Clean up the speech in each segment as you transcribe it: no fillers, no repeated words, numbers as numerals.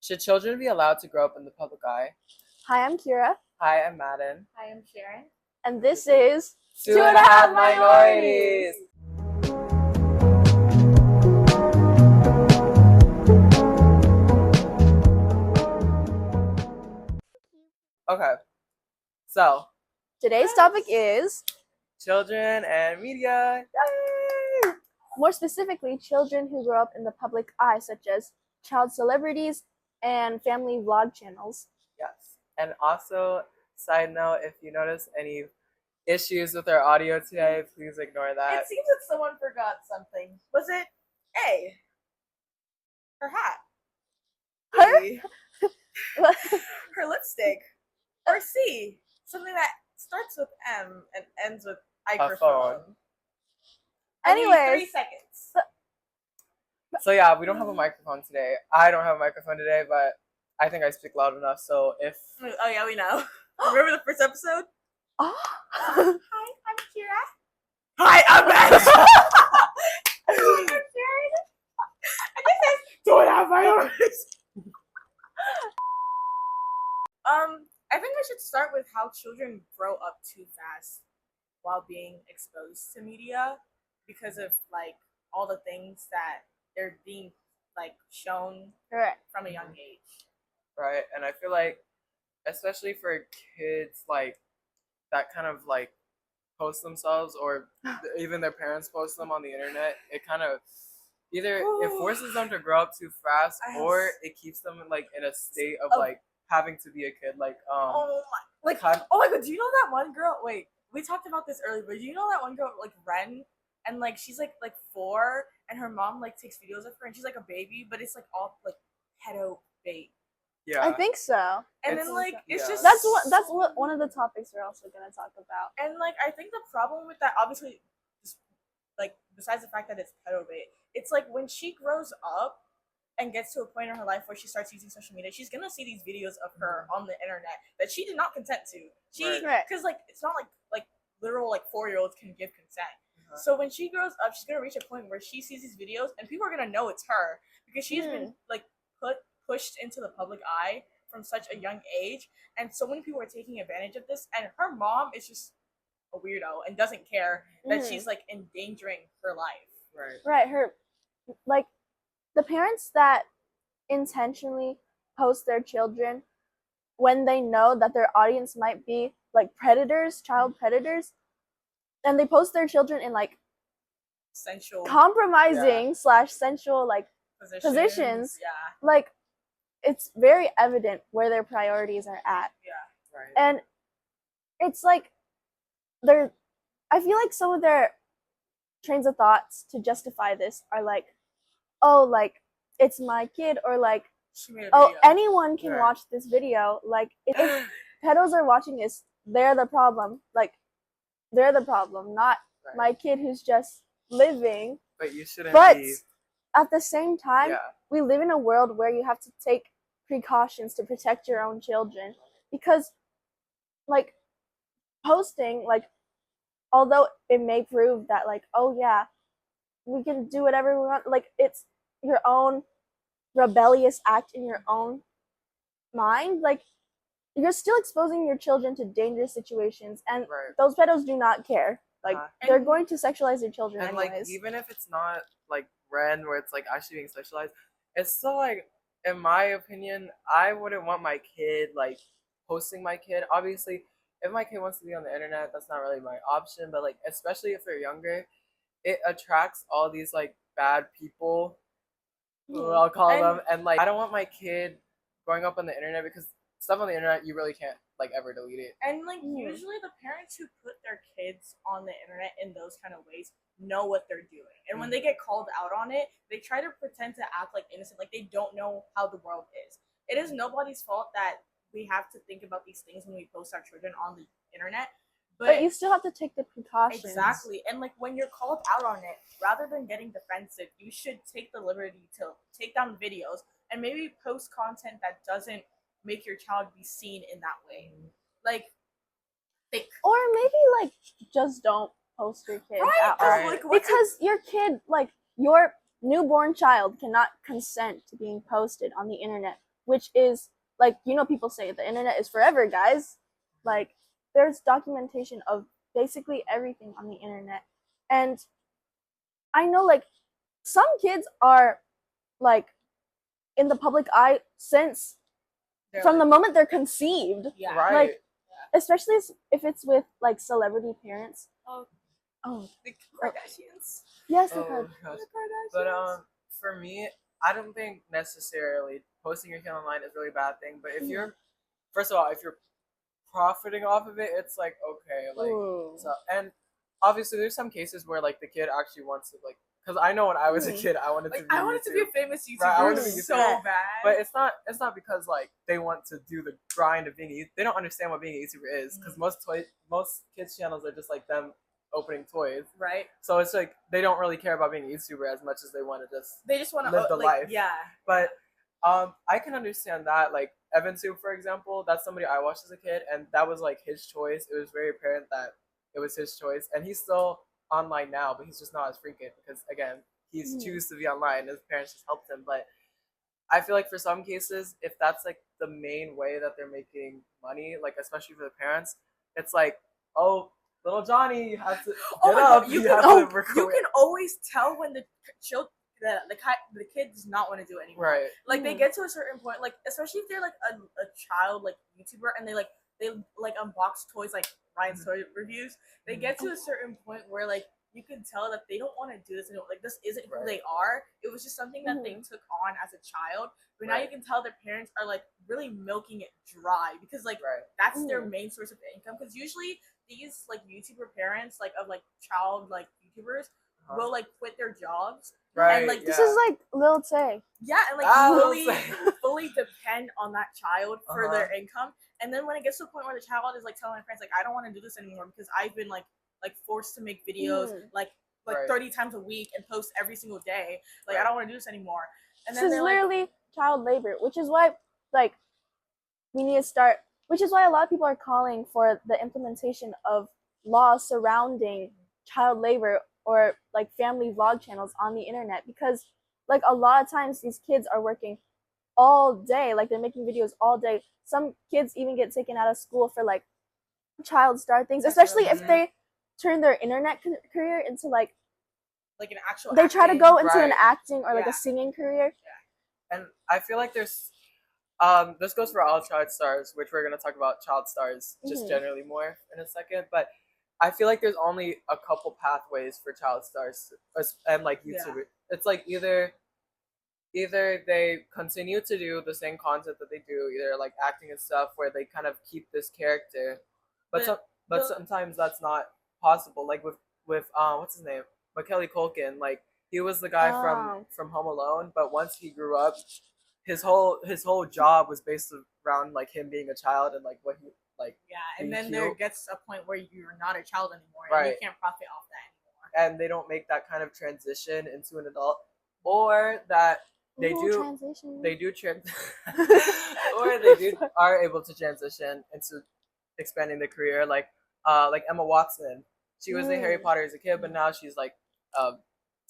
Should children be allowed to grow up in the public eye? Hi, I'm Kyra. Hi, I'm Madden. Hi, I'm Sharon. And this is Two and a Half Minorities. Okay, so Today's topic is, children and media. Yay! more specifically, children who grow up in the public eye, such as child celebrities and family vlog channels. Yes, and also, side note, if you notice any issues with our audio today, please ignore that. It seems that someone forgot something. Was it A, her hat? Her? B, her lipstick? Or C, something that starts with M and ends with microphone? I need Anyways. 3 seconds. So yeah, we don't have a microphone today. I don't have a microphone today, but I think I speak loud enough. So if Oh yeah, we know. Remember the first episode? Oh. Hi, I'm Kyra. Hi, I'm Matt. I'm Sharon. And this is Two and a Half Minorities. I think we should start with how children grow up too fast while being exposed to media because of like all the things that they're being like shown Correct. from a young age. right, and I feel like, especially for kids like that kind of like post themselves or even their parents post them on the internet, it kind of either it forces them to grow up too fast or it keeps them like in a state of like having to be a kid. Like oh my god, do you know that one girl? Wait, we talked about this earlier, but do you know that one girl like Ren? And like she's like 4 and her mom like takes videos of her and she's like a baby, but it's like all like pedo bait. yeah, I think so. And then like it's just That's what one of the topics we're also gonna talk about. and like I think the problem with that, obviously, just like besides the fact that it's pedo bait, it's like when she grows up and gets to a point in her life where she starts using social media, she's gonna see these videos of her on the internet that she did not consent to. She because like it's not like literal like 4-year-olds can give consent. So when she grows up, she's gonna reach a point where she sees these videos and people are gonna know it's her because she's been like pushed into the public eye from such a young age, and so many people are taking advantage of this. And her mom is just a weirdo and doesn't care that she's like endangering her life. Right. Her, like, the parents that intentionally post their children when they know that their audience might be like predators, child predators, and they post their children in like Sensual, compromising / sensual like positions. Yeah, like it's very evident where their priorities are at. Yeah, right. And it's like I feel like some of their trains of thoughts to justify this are like, oh, like it's my kid, or like, oh, anyone can watch this video. Like if pedos are watching this, they're the problem. Like they're the problem, not my kid who's just living. But you shouldn't. But be... at the same time, we live in a world where you have to take precautions to protect your own children, because like posting, like, although it may prove that like, oh yeah, we can do whatever we want, like it's your own rebellious act in your own mind, like you're still exposing your children to dangerous situations, and those pedos do not care. Like they're going to sexualize their children and anyways. Like even if it's not like Ren where it's like actually being sexualized, it's still like, in my opinion, I wouldn't want my kid like posting my kid. Obviously, if my kid wants to be on the internet, that's not really my option, but like especially if they're younger, it attracts all these like bad people, I'll call them, and like I don't want my kid growing up on the internet, because stuff on the internet you really can't like ever delete it. And like usually the parents who put their kids on the internet in those kind of ways know what they're doing, and when they get called out on it, they try to pretend to act like innocent, like they don't know how the world is. It is nobody's fault that we have to think about these things when we post our children on the internet, but you still have to take the precautions. Exactly. And like when you're called out on it, rather than getting defensive, you should take the liberty to take down videos and maybe post content that doesn't make your child be seen in that way. Like or maybe like just don't post your kids out. Like, because your kid, like your newborn child, cannot consent to being posted on the internet which is like, you know, people say the internet is forever, guys. Like, there's documentation of basically everything on the internet. And I know, like, some kids are, like, in the public eye since from the moment they're conceived. Yeah. Right. Like, especially if it's with, like, celebrity parents. Oh, the Kardashians. Yes, Oh, the gosh. Kardashians. But for me, I don't think necessarily posting your kid online is a really bad thing. But if you're, first of all, if you're profiting off of it, it's like okay, like so. And obviously, there's some cases where like the kid actually wants to like. Because I know when I was a kid, I wanted to be. I wanted to be a famous YouTuber. Right, I wanted to be so bad. But it's not because like they want to do the grind of being. They don't understand what being a YouTuber is. Because most kids channels are just like them opening toys. Right. So it's like they don't really care about being a YouTuber as much as they want to just. They just want to live the like, life. Yeah. But I can understand that. Like Evan Soup, for example, that's somebody I watched as a kid, and that was like his choice. It was very apparent that it was his choice, and he's still online now, but he's just not as frequent because again, he's choose to be online. His parents just helped him. But I feel like for some cases, if that's like the main way that they're making money, like especially for the parents, it's like, oh, little Johnny, you have to get up. God, you can always tell when the kid does not want to do it anymore. Right. Like they get to a certain point, like especially if they're like a child like YouTuber and they unbox toys like Ryan's toy reviews. They get to a certain point where like you can tell that they don't want to do this anymore. Like this isn't who they are. It was just something that they took on as a child. But now you can tell their parents are like really milking it dry because like that's their main source of income. Because usually these like YouTuber parents like of like child like YouTubers will like quit their jobs. Right. And like this is like Lil Tay. Yeah, and like fully depend on that child for their income. And then when it gets to a point where the child is like telling my friends like I don't want to do this anymore because I've been like forced to make videos like 30 times a week and post every single day. Like I don't want to do this anymore. And then this is literally child labor, which is why like we need to start. Which is why a lot of people are calling for the implementation of laws surrounding child labor or like family vlog channels on the internet, because like a lot of times these kids are working all day, like they're making videos all day. Some kids even get taken out of school for like child star things, especially if they turn their internet career into like an actual they try to go into an acting or like a singing career. And I feel like there's this goes for all child stars, which we're gonna talk about child stars just generally more in a second. But I feel like there's only a couple pathways for child stars and like YouTubers. It's like either they continue to do the same content that they do, either like acting and stuff, where they kind of keep this character, but sometimes that's not possible. Like with what's his name, Macaulay Culkin. Like he was the guy from Home Alone, but once he grew up, his whole job was based around like him being a child and like what he like. Yeah, and then there gets a point where you're not a child anymore, and you can't profit off that anymore. And they don't make that kind of transition into an adult, or that they do or they are able to transition into expanding their career, like Emma Watson. She was in Harry Potter as a kid, but now she's like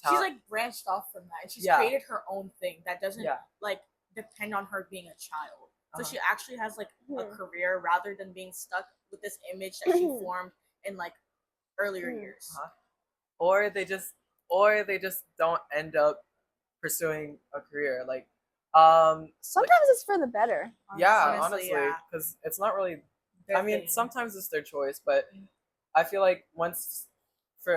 she's like branched off from that, and she's created her own thing that doesn't like depend on her being a child. So she actually has like a career rather than being stuck with this image that she formed in like earlier years. Or they just don't end up pursuing a career. Like sometimes it's for the better. Honestly, because it's not really. I mean, sometimes it's their choice, but I feel like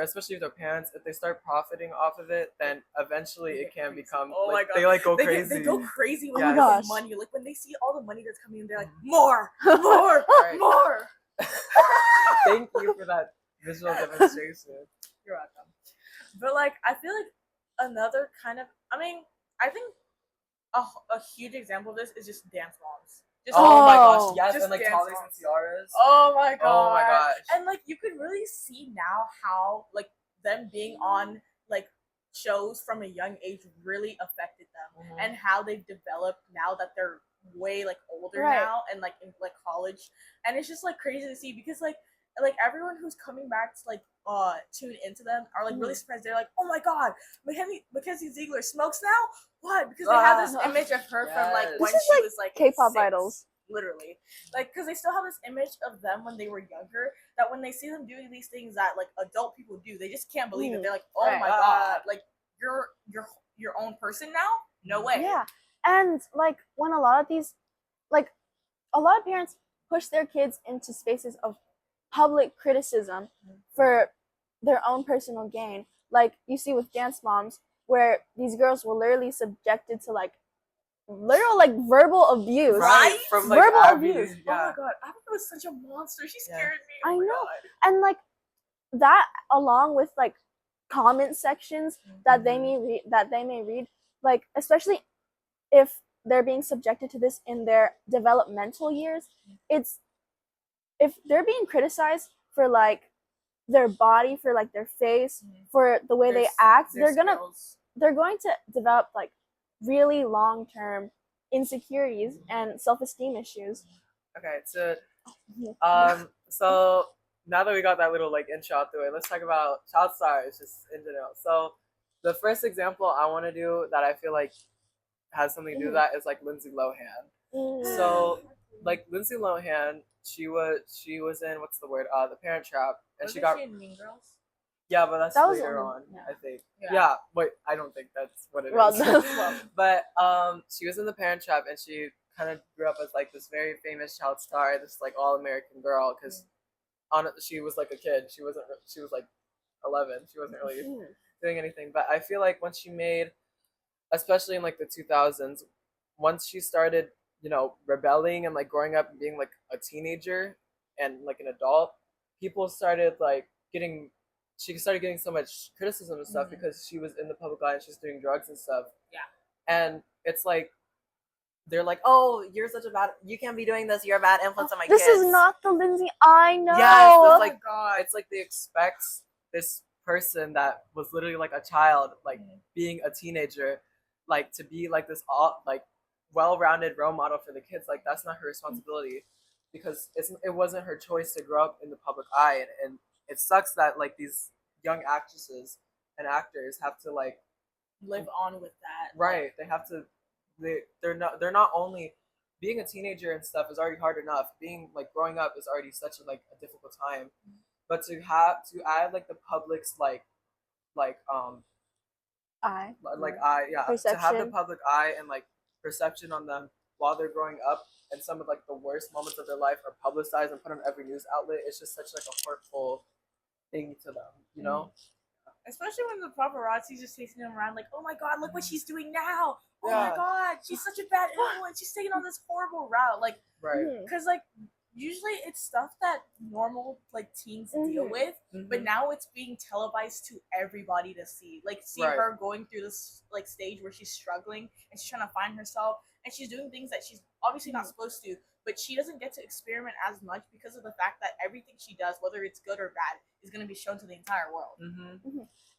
especially with their parents, if they start profiting off of it, then eventually it can become they like go crazy. They go crazy with the money. Like when they see all the money that's coming in, they're like, more. More. Thank you for that visual demonstration. You're welcome. But like, I feel like another kind of, I think a huge example of this is just dance moms. Oh my gosh, yes, and like Tollies and Tiaras. Oh my god. Oh my gosh. And like you can really see now how like them being on like shows from a young age really affected them, and how they've developed now that they're way like older now and like in like college. And it's just like crazy to see because like like everyone who's coming back to like tune into them are like really surprised. They're like, oh my god, Mackenzie Ziegler smokes now? What? Because they have this image of her from like when she was like K-pop 6, idols. literally, like because they still have this image of them when they were younger, that when they see them doing these things that like adult people do, they just can't believe it. They're like, oh my god, like you're your own person now? No way. Yeah. And like when a lot of these, like a lot of parents push their kids into spaces of public criticism for their own personal gain. Like you see with Dance Moms, where these girls were literally subjected to like literal like verbal abuse. Right? From like verbal Abby, abuse. Yeah. Oh my god, Abby was such a monster. She scared me. I know. God. And like that along with like comment sections that they may read, like especially if they're being subjected to this in their developmental years, it's if they're being criticized for like their body, for like their face, for the way they act, they're going to develop like really long-term insecurities and self-esteem issues. Okay, so now that we got that little like intro out the way, let's talk about child stars just in general. So the first example I want to do that I feel like has something to do with that is like Lindsay Lohan. So like Lindsay Lohan, she was in what's the word? The Parent Trap, and Wasn't she got she in Mean Girls? Yeah, but that was later on, I think. Yeah, wait, I don't think that's what it is. But she was in the Parent Trap, and she kind of grew up as like this very famous child star, this like all American girl, because she was like a kid. She was like 11. She wasn't really doing anything. But I feel like when she made, especially in like the 2000s, once she started, rebelling and like growing up and being like a teenager and like an adult, people started like she started getting so much criticism and stuff because she was in the public eye and she's doing drugs and stuff. Yeah. And it's like, they're like, oh, you can't be doing this, you're a bad influence on my kids. This is not the Lindsay I know. Yes, it's like they expect this person that was literally like a child, like being a teenager, like to be like this all like well-rounded role model for the kids. Like that's not her responsibility, because it wasn't her choice to grow up in the public eye, and it sucks that like these young actresses and actors have to like live on with that. Right, they have to. They're not only being a teenager and stuff is already hard enough. Being like growing up is already such a difficult time, but to add like the public's perception. To have the public eye and like perception on them while they're growing up, and some of like the worst moments of their life are publicized and put on every news outlet. It's just such like a hurtful thing to them, Especially when the paparazzi just chasing them around, like, oh my god, look what she's doing now. Oh my god, she's such a bad influence. She's taking on this horrible route. Like, because like usually it's stuff that normal like teens deal with, but now it's being televised to everybody to see. Like, see her going through this like stage where she's struggling and she's trying to find herself, and she's doing things that she's obviously not supposed to, but she doesn't get to experiment as much because of the fact that everything she does, whether it's good or bad, is going to be shown to the entire world.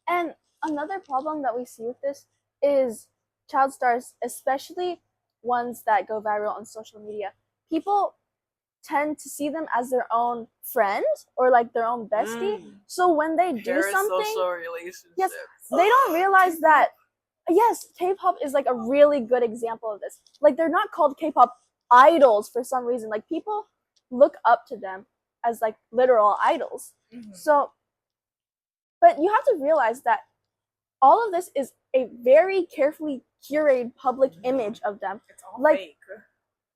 And another problem that we see with this is child stars, especially ones that go viral on social media. People tend to see them as their own friend or like their own bestie. So when they do something, social relationships. Yes, they don't realize that. Yes, K-pop is like a really good example of this. Like they're not called K-pop idols for some reason. Like people look up to them as like literal idols. So, but you have to realize that all of this is a very carefully curated public image of them. It's all like fake.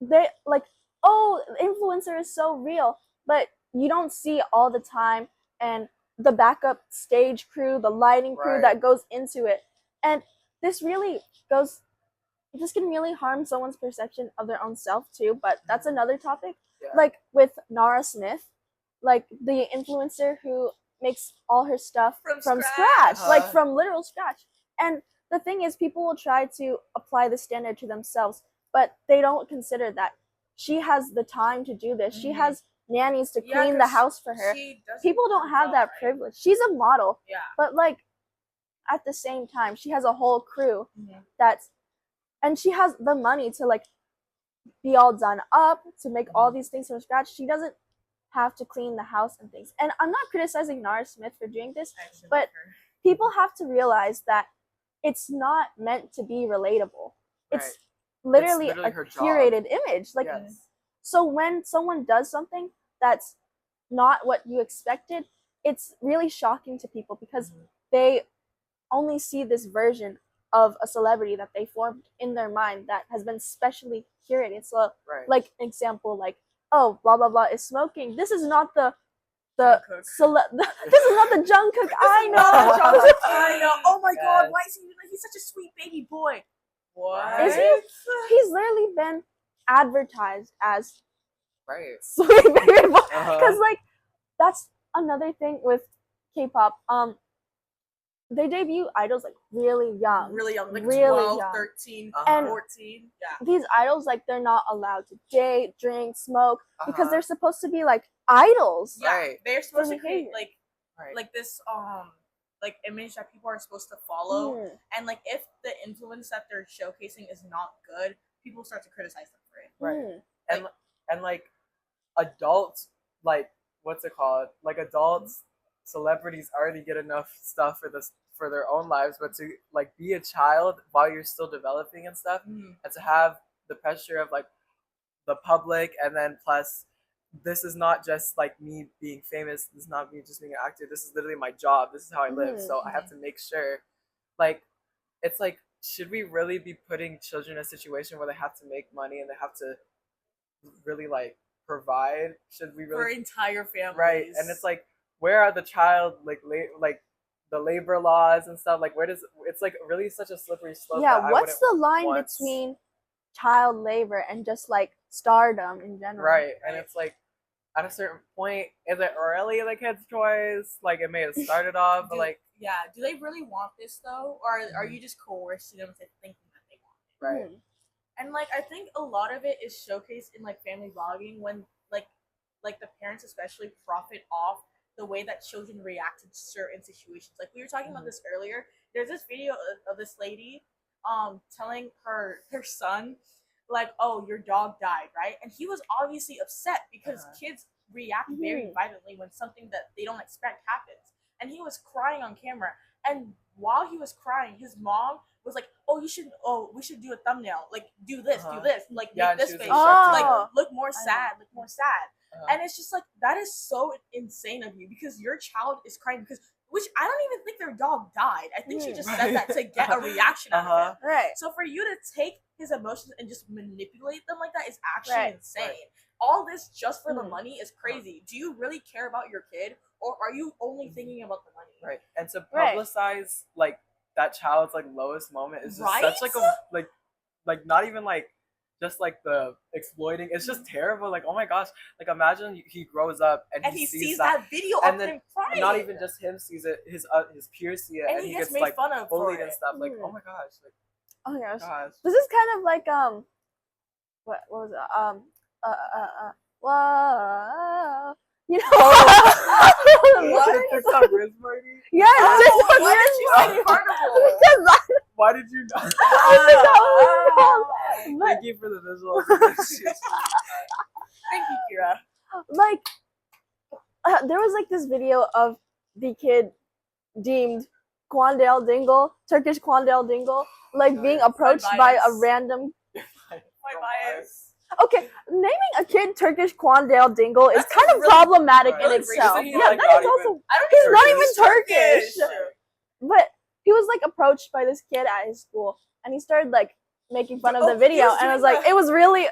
They like, oh, the influencer is so real, but you don't see all the time and the backup stage crew, the lighting crew that goes into it. And this can really harm someone's perception of their own self too, but that's another topic. Like with Nara Smith, like the influencer who makes all her stuff from scratch, like from literal scratch. And the thing is, people will try to apply the standard to themselves, but they don't consider that she has the time to do this. She has nannies to clean the house for her. People don't have that privilege. She's a model, but like at the same time, she has a whole crew and she has the money to like be all done up, to make all these things from scratch. She doesn't have to clean the house and things. And I'm not criticizing Nara Smith for doing this, but people have to realize that it's not meant to be relatable. Right. It's literally a curated image. Like, so when someone does something that's not what you expected, it's really shocking to people because they only see this version of a celebrity that they formed in their mind that has been specially curated. So, like, example, like, oh, blah blah blah is smoking. This is not the this is not the Jungkook I know. I know. Oh my God, why is he? He's such a sweet baby boy. What? Is he? He's literally been advertised as sweet baby boy because like that's another thing with K-pop. They debut idols like really young, like really 12, young. 13, and 14. Yeah. These idols, like, they're not allowed to date, drink, smoke because they're supposed to be like idols. Yeah, they're supposed to create like this like image that people are supposed to follow, and like if the influence that they're showcasing is not good, people start to criticize them for it. Right. And like adults, like what's it called? Like adults, celebrities already get enough stuff for their own lives, but to like be a child while you're still developing and stuff, and to have the pressure of like the public, and then plus this is not just like me being famous, this is not me just being an actor, this is literally my job, this is how I live, so I have to make sure, like, it's like, should we really be putting children in a situation where they have to make money and they have to really like provide? Should we really for entire families? Right. And it's like, where are the child like the labor laws and stuff? Like, where does it's like really such a slippery slope? Yeah, what's the line between child labor and just like stardom in general? Right. And it's like, at a certain point, is it really the kid's choice? Like, it may have started off, but like, do they really want this though, or are you just coercing them to thinking that they want it? Right. And like, I think a lot of it is showcased in like family vlogging when like the parents especially profit off the way that children react to certain situations. Like we were talking about this earlier. There's this video of this lady telling her son, like, oh, your dog died, right? And he was obviously upset because kids react very violently when something that they don't expect happens. And he was crying on camera. And while he was crying, his mom was like, we should do a thumbnail. Like, do this, like, make this face. Like, look more sad. And it's just like, that is so insane of you because your child is crying which I don't even think their dog died. I think she just said that to get a reaction out of him. Right. So for you to take his emotions and just manipulate them like that is actually insane. All this just for the money is crazy. Do you really care about your kid, or are you only thinking about the money? Right. And to publicize like that child's like lowest moment is just such like a like not even like just like the exploiting, it's just terrible. Like, oh my gosh, like imagine he grows up and he sees that video and then crying. Not even just him sees it, his peers see it, and he gets made like fun of bullied and stuff. Like, oh my gosh, like, oh my gosh, this is kind of like what was it? Whoa, you know? What? TikTok Riz Party? Yes, TikTok Why did you say Carnival? Because why did you not? Thank you for the visual. Thank you, Kyra. Like, there was like this video of the kid deemed Quandale Dingle, Turkish Quandale Dingle, like being approached by a random. My bias. Okay, naming a kid Turkish Quandale Dingle is kind of really problematic in itself. Yeah, like, that is also. He's not even Turkish. But he was like approached by this kid at his school, and he started like making fun of the video, and I was like, it was really.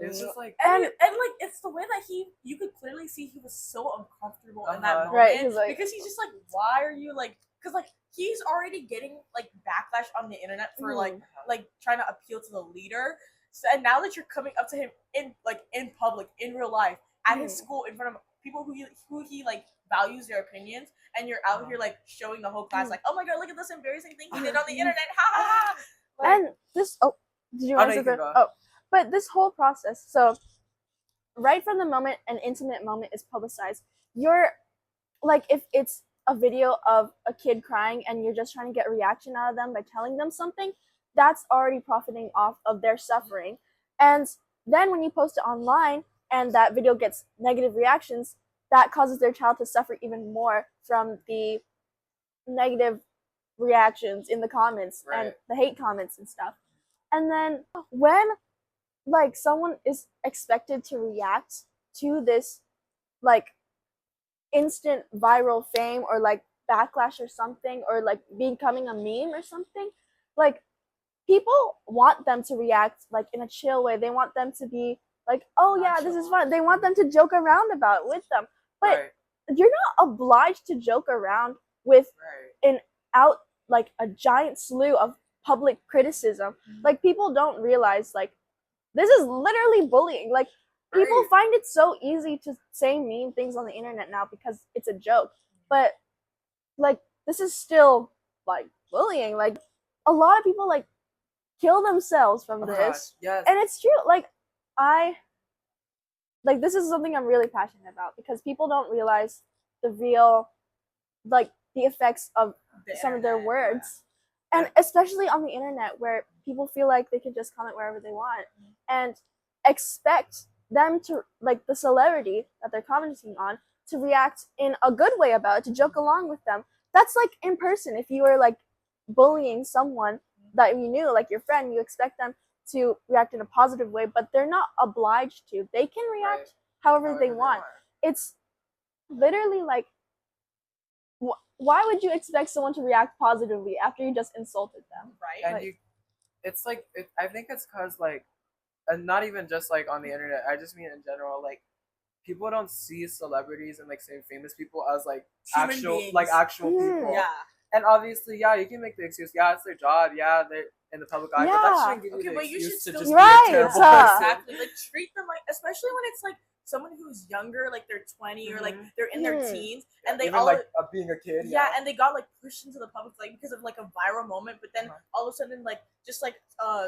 It's just like and like it's the way that you could clearly see he was so uncomfortable in that moment, right? He's like, because he's just like, why are you like? Because like he's already getting like backlash on the internet for like trying to appeal to the leader. So, and now that you're coming up to him in public, in real life, at his school, in front of people who he like values their opinions, and you're out here like showing the whole class like, oh my god, look at this embarrassing thing he did on the internet, ha ha ha. Like, and this did you want to say but this whole process, so right from the moment an intimate moment is publicized, you're like, if it's a video of a kid crying and you're just trying to get a reaction out of them by telling them something, that's already profiting off of their suffering. And then when you post it online, and that video gets negative reactions, that causes their child to suffer even more from the negative reactions in the comments and the hate comments and stuff. And then when like someone is expected to react to this like instant viral fame or like backlash or something, or like becoming a meme or something, like people want them to react like in a chill way. They want them to be like, oh yeah, this is fun. They want them to joke around about it with them. But you're not obliged to joke around with an out like a giant slew of public criticism. Like people don't realize like this is literally bullying. Like people find it so easy to say mean things on the internet now because it's a joke. But like this is still like bullying. Like a lot of people like kill themselves from this. Yes. And it's true. Like this is something I'm really passionate about because people don't realize the real like the effects of some of their words. And especially on the internet where people feel like they can just comment wherever they want and expect them to, like the celebrity that they're commenting on, to react in a good way about it, to joke along with them. That's like in person. If you were like bullying someone that you knew, like your friend, you expect them to react in a positive way, but they're not obliged to. They can react however they want. It's literally like, why would you expect someone to react positively after you just insulted them? Right. And it's like, I think it's because like, and not even just like on the internet, I just mean in general, like people don't see celebrities and like say famous people as like actual people. Yeah. And obviously, you can make the excuse, it's their job, they're in the public eye, but that shouldn't give you the excuse to just be a terrible person. Exactly. Like treat them like, especially when it's like someone who's younger, like they're 20 or like they're in their teens, and they even all like being a kid. And they got like pushed into the public like because of like a viral moment, but then all of a sudden like just like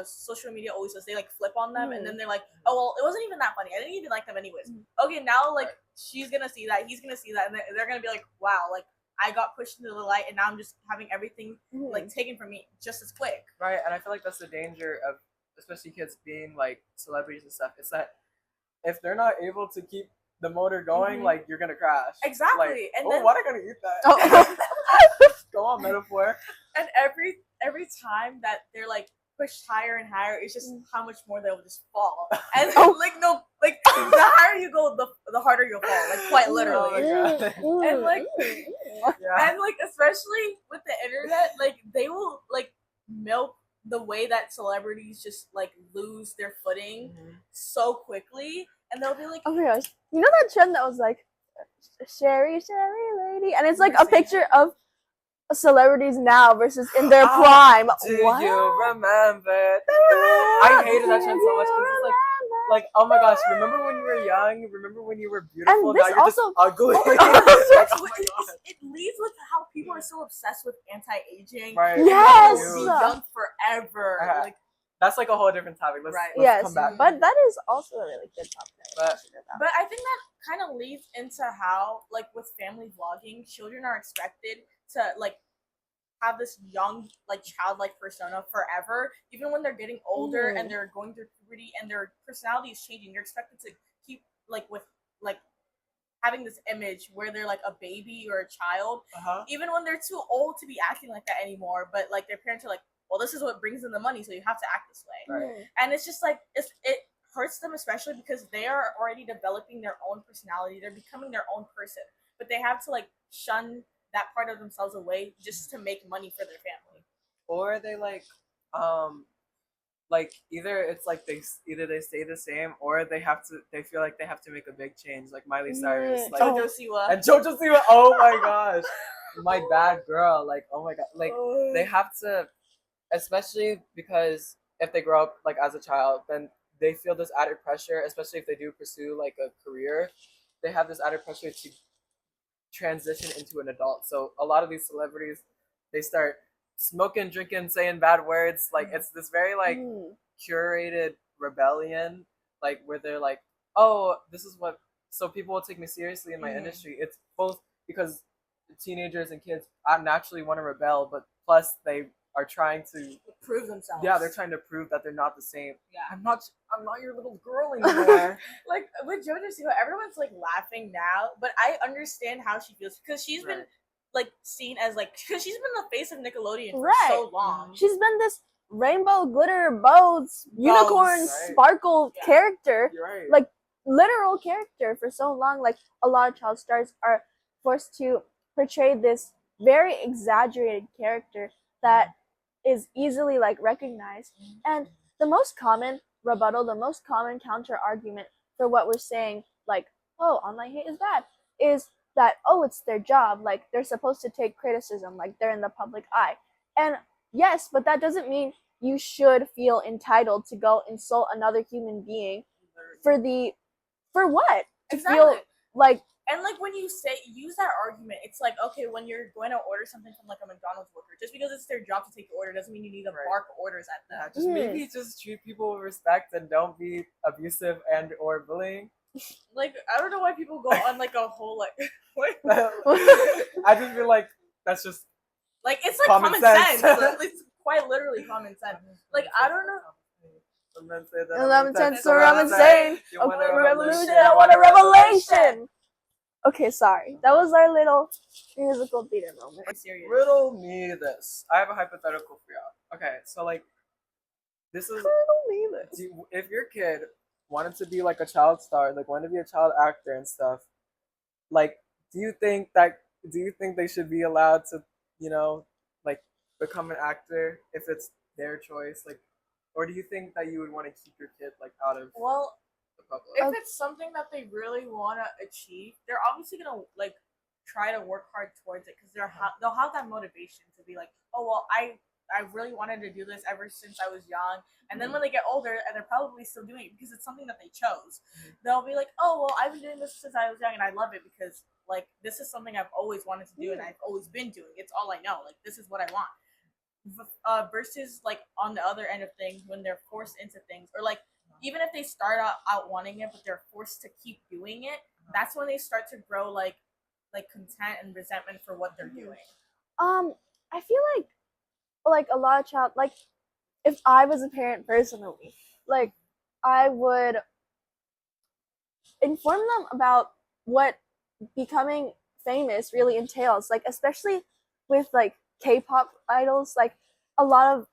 social media always does, they like flip on them, and then they're like, oh well, it wasn't even that funny. I didn't even like them anyways. Okay, now like she's gonna see that, he's gonna see that, and they're gonna be like, wow, like I got pushed into the light, and now I'm just having everything like taken from me just as quick. Right, and I feel like that's the danger of especially kids being like celebrities and stuff. It's that if they're not able to keep the motor going, like you're gonna crash. Exactly. Like, and then why am I gonna eat that? Go on, metaphor. And every time that they're like pushed higher and higher, it's just how much more they'll just fall. And like the higher you go, the harder you'll fall. Like quite literally. And like and like especially with the internet, like they will like milk the way that celebrities just like lose their footing so quickly, and they'll be like, oh my gosh, you know that trend that was like Sherry lady, and it's like a picture of celebrities now versus in their prime. Do you remember? I hated that trend so much because it's like, oh my gosh, remember when you were young? Remember when you were beautiful? And this now you're also, just ugly. It leads with how people are so obsessed with anti-aging. Right. Yes. Be young forever. Like that's like a whole different topic. Let's come back. But that is also a really good topic. But I think that kind of leads into how, like, with family vlogging, children are expected to like have this young, like, childlike persona forever, even when they're getting older and they're going through puberty and their personality is changing. They're expected to keep like with like having this image where they're like a baby or a child, even when they're too old to be acting like that anymore. But like their parents are like, well, this is what brings in the money, so you have to act this way. And it's just like it hurts them, especially because they are already developing their own personality. They're becoming their own person, but they have to like shun that part of themselves away just to make money for their family. Or they like either it's like they stay the same, or they feel like they have to make a big change, like Miley Cyrus, like Jojo Siwa. Oh my gosh, my bad girl, like oh my god, like they have to, especially because if they grow up like as a child, then they feel this added pressure, especially if they do pursue like a career, they have this added pressure to transition into an adult. So a lot of these celebrities, they start smoking, drinking, saying bad words. Like it's this very like curated rebellion, like where they're like, oh, this is what, so people will take me seriously in my industry. It's both because teenagers and kids naturally want to rebel, but plus they are trying to prove themselves. Yeah, they're trying to prove that they're not the same. Yeah. I'm not your little girl anymore. Like with JoJo Siwa, everyone's like laughing now, but I understand how she feels because she's been like seen as like because she's been the face of Nickelodeon for so long. She's been this rainbow glitter bows unicorn sparkle character, like literal character for so long. Like a lot of child stars are forced to portray this very exaggerated character that is easily like recognized. And the most common rebuttal, the most common counter argument for what we're saying, like, oh, online hate is bad, is that, oh, it's their job, like they're supposed to take criticism, like they're in the public eye. And yes, but that doesn't mean you should feel entitled to go insult another human being for what? To feel like, and like when you use that argument, it's like, okay, when you're going to order something from like a McDonald's worker, just because it's their job to take your order doesn't mean you need to bark orders at them. Just maybe just treat people with respect and don't be abusive and or bullying. Like, I don't know why people go on like a whole like I just feel like that's just like it's like common sense. It's quite literally common sense. Like I don't know. 11 cents so I'm insane. You want a revolution? I want a revelation. Okay, sorry. That was our little musical theater moment. Riddle me this. I have a hypothetical for y'all. Okay, so like, this is if your kid wanted to be like a child star, like wanted to be a child actor and stuff, like, do you think they should be allowed to, like become an actor if it's their choice, like, or do you think that you would want to keep your kid like out of the public? If it's something that they really want to achieve, they're obviously gonna like try to work hard towards it because they'll have that motivation to be like, oh well, I really wanted to do this ever since I was young, and then when they get older and they're probably still doing it because it's something that they chose, they'll be like, oh well, I've been doing this since I was young and I love it because like this is something I've always wanted to do and I've always been doing. It's all I know. Like this is what I want. Versus like on the other end of things when they're forced into things, or like even if they start out wanting it but they're forced to keep doing it, that's when they start to grow like content and resentment for what they're doing. I feel like a lot of child, like if I was a parent personally, like I would inform them about what becoming famous really entails, like especially with like K-pop idols. Like a lot of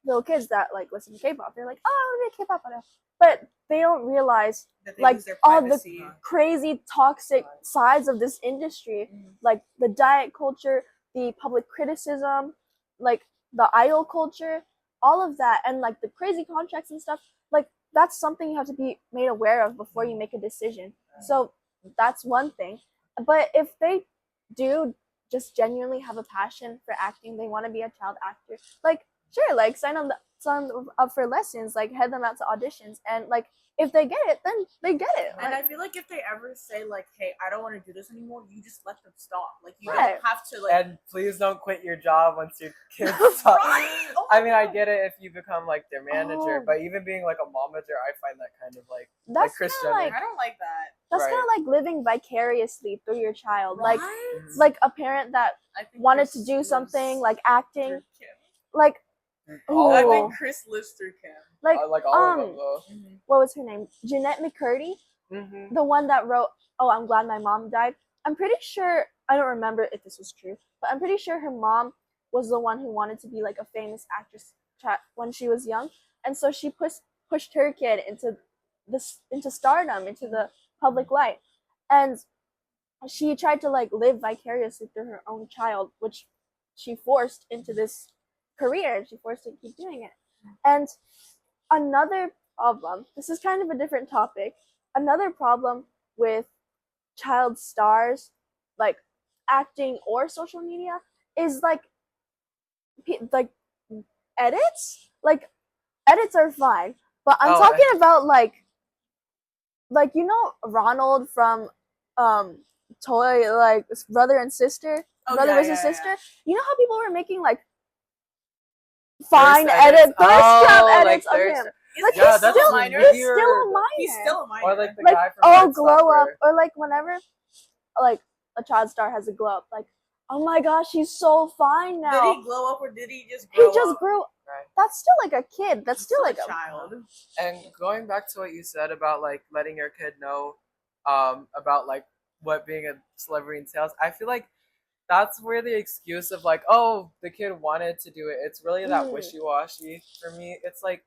little kids that like listen to K-pop, they're like, oh, I want to be a K-pop idol, but they don't realize like all the crazy toxic sides of this industry, like the diet culture, the public criticism, like the idol culture, all of that, and like the crazy contracts and stuff. Like that's something you have to be made aware of before you make a decision. So that's one thing. But if they do just genuinely have a passion for acting, they want to be a child actor, like sure, like sign up for lessons, like head them out to auditions, and like if they get it, then they get it. And I feel like if they ever say like, hey, I don't want to do this anymore, you just let them stop. Like you don't have to like. And please don't quit your job once your kids stop. I mean, I get it if you become like their manager, but even being like a momager, I find that kind of like Christian. I don't like that. That's kind of like living vicariously through your child, like a parent that wanted to do something like acting, like. I think Chris Lister can. Like, I like all of them though. What was her name? Jeanette McCurdy, the one that wrote "Oh, I'm Glad My Mom Died." I'm pretty sure, I don't remember if this was true, but I'm pretty sure her mom was the one who wanted to be like a famous actress when she was young, and so she pushed her kid into stardom, into the public light, and she tried to like live vicariously through her own child, which she forced into this career, and she forced her to keep doing it. And another problem, this is kind of a different topic, another problem with child stars, like acting or social media, is like edits. Like edits are fine, but I'm talking about like Ronald from Toy, like brother and sister, brother versus sister. You know how people were making like fine thirst trap edits of him. Like he's still a minor. He's still a minor. Or like the guy from glow up, or like whenever like a child star has a glow up, like oh my gosh, he's so fine now. Did he glow up or did he just grow up? He just grew. Right. That's still like a kid. That's still like a child. And going back to what you said about like letting your kid know about like what being a celebrity entails, I feel like that's where the excuse of like, oh, the kid wanted to do it, it's really that wishy-washy for me. It's like,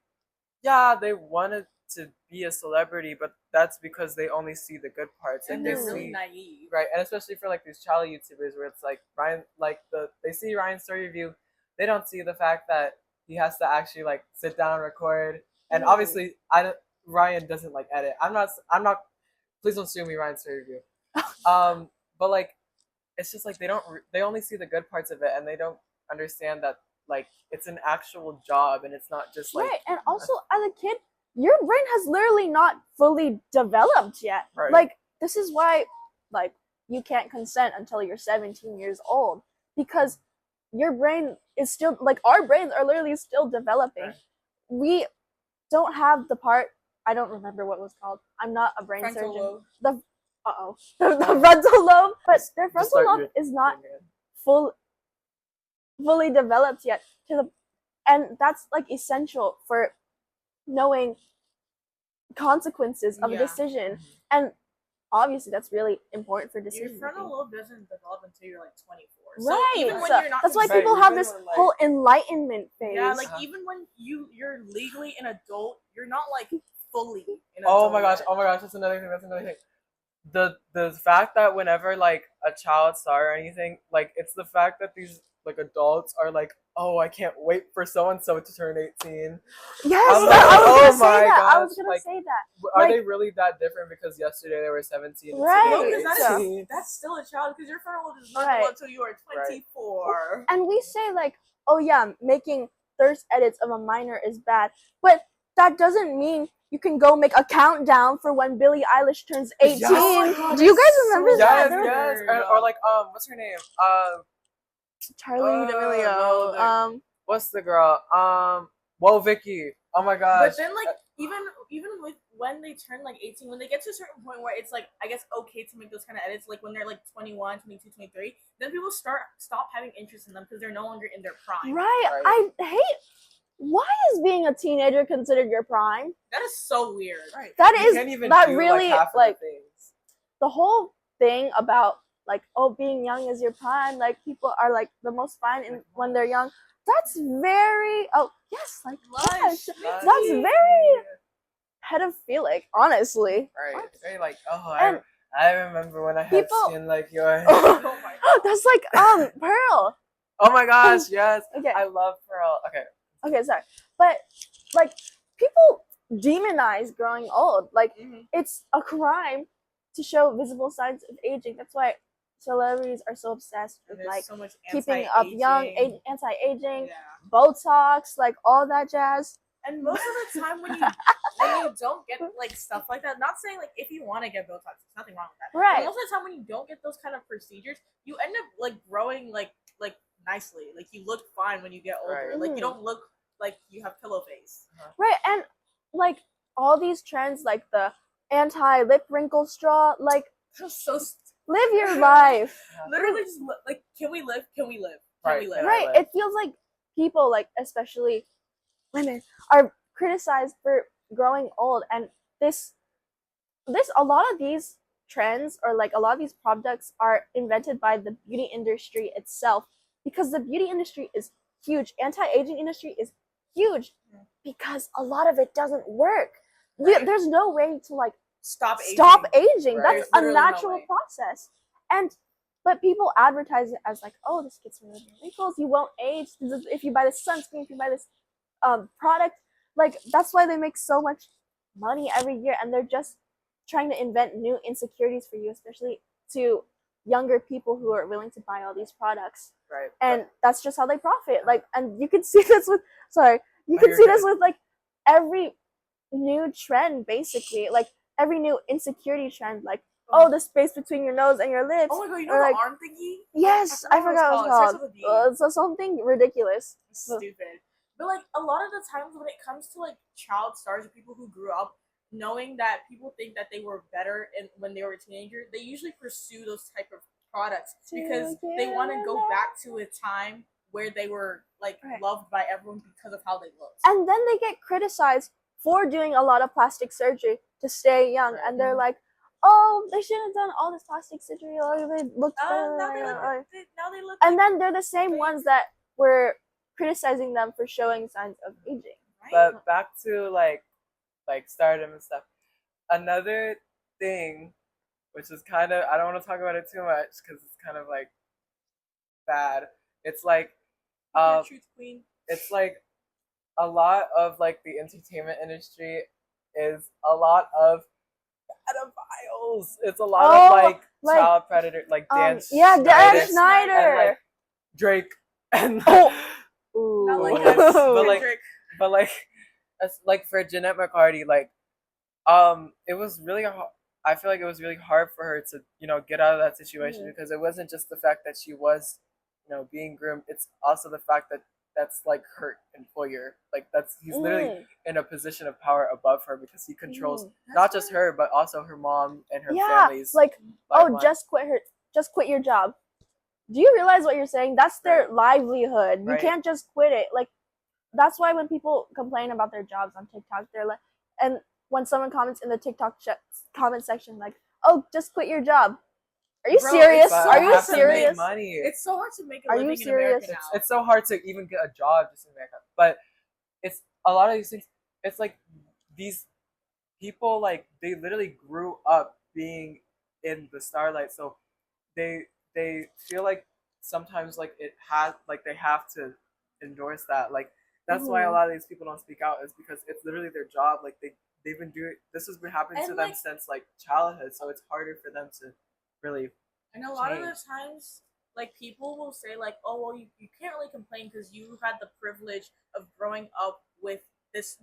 yeah, they wanted to be a celebrity, but that's because they only see the good parts. And like, they're really naive. Right, and especially for like these child YouTubers where it's like Ryan, like they see Ryan's story review, they don't see the fact that he has to actually like sit down and record. And obviously, Ryan doesn't like edit. I'm not. Please don't sue me, Ryan's story review. But like, it's just like they only see the good parts of it, and they don't understand that like it's an actual job, and it's not just like right. And also, as a kid, your brain has literally not fully developed yet. Right. Like, this is why, like, you can't consent until you're 17 years old, because your brain is still, like, our brains are literally still developing. Right. We don't have the part, I don't remember what it was called. I'm not a brain frontal surgeon. Lobe. The frontal lobe, but their frontal lobe is not fully developed yet and that's like essential for knowing consequences of a decision. And obviously that's really important for decision Your frontal lobe doesn't develop until you're like 24. Right. So even when you're not, that's why people have this whole enlightenment phase. Yeah, like even when you're legally an adult, you're not like fully an adult. Oh my gosh, that's another thing. The fact that whenever like a child star or anything, like it's the fact that these like adults are like, oh, I can't wait for so and so to turn 18. Yes, like, I was gonna say that. Are they really that different? Because yesterday they were 17. Right. No, because that's still a child. Because your frontal lobe is not developed until you are 24. Right. And we say like, oh yeah, making thirst edits of a minor is bad, but that doesn't mean you can go make a countdown for when Billie Eilish turns 18. Yes. Oh God, do you guys remember that? Yes. Or like what's her name? Charlie D'Amelio. No, what's the girl? Whoa, Vicky. Oh my gosh. But then like even with when they turn like 18, when they get to a certain point where it's like, I guess, okay to make those kind of edits, like when they're like 21, 22, 23, then people stop having interest in them because they're no longer in their prime. Right. I hate. Why is being a teenager considered your prime? That is so weird. Right. That you is can't even that do, really like the whole thing about like, oh, being young is your prime. Like people are like the most fun when they're young. That's very that's very pedophilic, honestly. Right. Very like, oh, I remember when I had skin like yours. Oh my God. That's like Pearl. Oh my gosh, yes. Okay. I love Pearl. Okay, sorry. But like people demonize growing old. Like it's a crime to show visible signs of aging. That's why celebrities are so obsessed with like so much keeping up young, anti-aging, Botox, like all that jazz. And most of the time when you don't get like stuff like that, not saying like if you want to get Botox, there's nothing wrong with that. Right. But most of the time when you don't get those kind of procedures, you end up like growing like nicely. Like you look fine when you get older. Right. Like you don't look like you have pillow face. Right. And like all these trends, like the anti-lip wrinkle straw, like so live your life. Literally just like, can we live? Can we live? Right. We live? Right. It feels like people, like especially women, are criticized for growing old, and this a lot of these trends or like a lot of these products are invented by the beauty industry itself, because the beauty industry is huge. Anti-aging industry is huge because a lot of it doesn't work. Right. There's no way to like stop aging. Right. That's a natural process. But people advertise it as like, oh, this gets rid of your wrinkles, you won't age if you buy this sunscreen, if you buy this product. Like that's why they make so much money every year, and they're just trying to invent new insecurities for you, especially to younger people who are willing to buy all these products. Right. And that's just how they profit. Like, and you can see this with this with like every new trend, basically, like every new insecurity trend, like the space between your nose and your lips. Oh my God, you know the arm thingy? Yes, I forgot what it's called. It's something ridiculous. Stupid. But like a lot of the times when it comes to like child stars or people who grew up knowing that people think that they were better when they were a teenager, they usually pursue those type of products because they want to go back to a time where they were like loved by everyone because of how they looked. And then they get criticized for doing a lot of plastic surgery to stay young, and they're like, "Oh, they shouldn't have done all this plastic surgery. Oh, they looked better." Now they look. And then they're the same ones that were criticizing them for showing signs of aging. Right? But back to like stardom and stuff. Another thing, which is kind of, I don't want to talk about it too much because it's kind of like bad. It's like, truth queen. It's like a lot of like the entertainment industry is a lot of pedophiles. It's a lot of like child predator, like Dan Schneider. Dan Schneider. And, like, Drake. And not like that. But like for Jeanette McCarty, like it was really I feel like it was really hard for her to, you know, get out of that situation because it wasn't just the fact that she was, you know, being groomed. It's also the fact that that's like her employer. Like he's literally in a position of power above her because he controls not just her but also her mom and her family's like lifeline. just quit your job. Do you realize what you're saying? That's their livelihood. You can't just quit it. Like that's why when people complain about their jobs on TikTok, they're like, and when someone comments in the TikTok comment section like, "Oh, just quit your job." Are you serious? Are you serious? Money. It's so hard to make a living in America now. It's so hard to even get a job just in America. But it's a lot of these things. It's like these people, like they literally grew up being in the starlight, so they feel like sometimes like it has like they have to endorse that. Like that's why a lot of these people don't speak out, is because it's literally their job. Like they've been doing this has been happening to them since like childhood, so it's harder for them to really and a lot of the times like people will say like, "Oh well, you can't really complain because you had the privilege of growing up with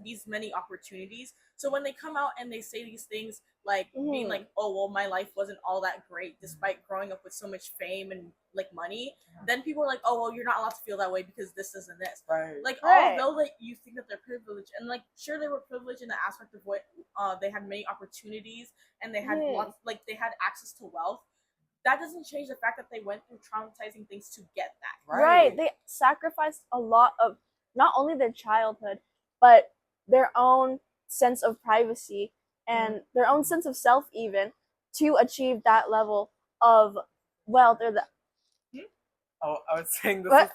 these many opportunities." So when they come out and they say these things like being like, "Oh well, my life wasn't all that great despite growing up with so much fame and like money," then people are like, "Oh well, you're not allowed to feel that way because this and this." Like although like you think that they're privileged, and like sure they were privileged in the aspect of what they had many opportunities and they had lots, like they had access to wealth. That doesn't change the fact that they went through traumatizing things to get that. Right. They sacrificed a lot of not only their childhood, but their own sense of privacy and their own sense of self even to achieve that level of wealth or the Oh, I was saying this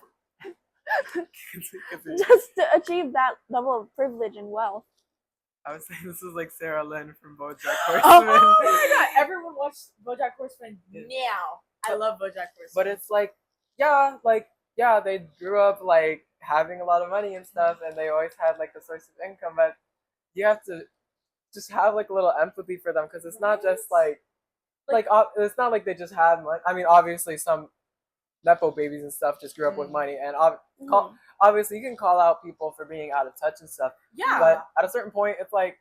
just to achieve that level of privilege and wealth. I was saying this is like Sarah Lynn from BoJack Horseman. Oh my god! Everyone watched BoJack Horseman now. I love BoJack Horseman. But it's like, they grew up like having a lot of money and stuff, and they always had like a source of income. But you have to just have like a little empathy for them because it's not just like it's not like they just had money. I mean, obviously some nepo babies and stuff just grew up with money, and obviously you can call out people for being out of touch and stuff. Yeah. But at a certain point, it's like,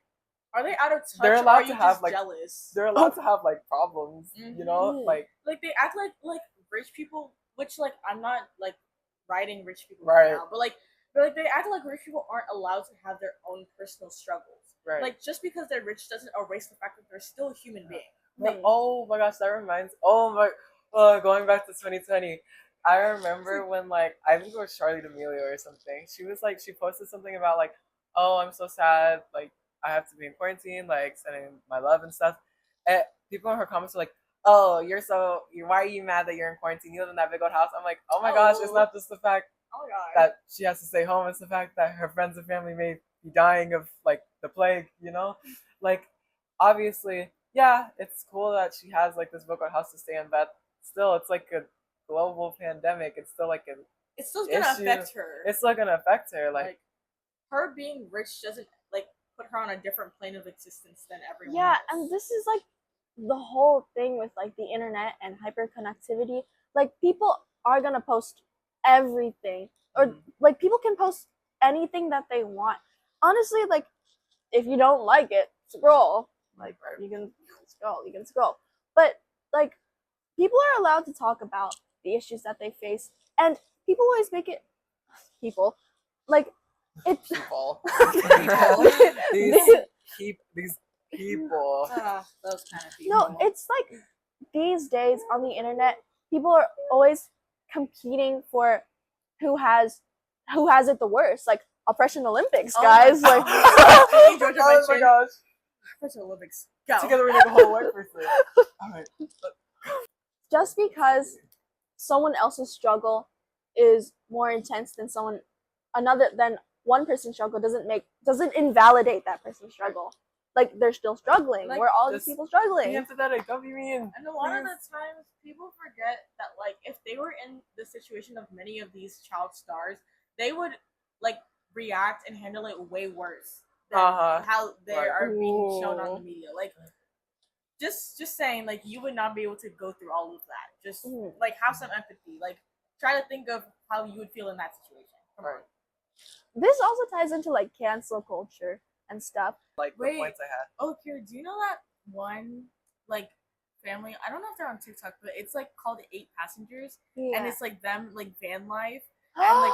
are they out of touch? They're allowed to have like jealous. They're allowed to have like problems, you know, like they act like rich people, which like I'm not like writing rich people right now, but like they act like rich people aren't allowed to have their own personal struggles. Right. Like just because they're rich doesn't erase the fact that they're still a human being. Oh my gosh, that reminds. Going back to 2020. I remember when like I think it was Charlie D'Amelio or something. She was like she posted something about like, "Oh, I'm so sad. Like I have to be in quarantine. Like sending my love and stuff." And people in her comments were like, "Oh, why are you mad that you're in quarantine? You live in that big old house." I'm like, "Oh my gosh, it's not just the fact that she has to stay home. It's the fact that her friends and family may be dying of like the plague. You know, like obviously, yeah, it's cool that she has like this big old house to stay in, but still, it's like a global pandemic. It's still like it's still gonna affect her. It's still gonna affect her. Like her being rich doesn't like put her on a different plane of existence than everyone. Yeah, else. And this is like the whole thing with like the internet and hyperconnectivity. Like people are gonna post everything, or like people can post anything that they want. Honestly, like if you don't like it, scroll. Like you can scroll. But like people are allowed to talk about the issues that they face, and people always make it like it's people. these people. Those kind of people. No, it's like these days on the internet, people are always competing for who has it the worst. Like Oppression Olympics, guys. Like oh my gosh. Oppression Olympics. Go. Together we make a whole life person. Alright. Just because someone else's struggle is more intense than one person's struggle doesn't invalidate that person's struggle. Like they're still struggling. Like, we're all these people struggling. Be empathetic. Don't be mean. And a lot of the times, people forget that like if they were in the situation of many of these child stars, they would like react and handle it way worse than how they are being shown on the media. Like just saying, like you would not be able to go through all of that. Just like have some empathy. Like try to think of how you would feel in that situation. Come on. This also ties into like cancel culture and stuff. Like the points I had. Oh, Kyra, do you know that one like family? I don't know if they're on TikTok, but it's like called 8 Passengers, and it's like them like van life and like.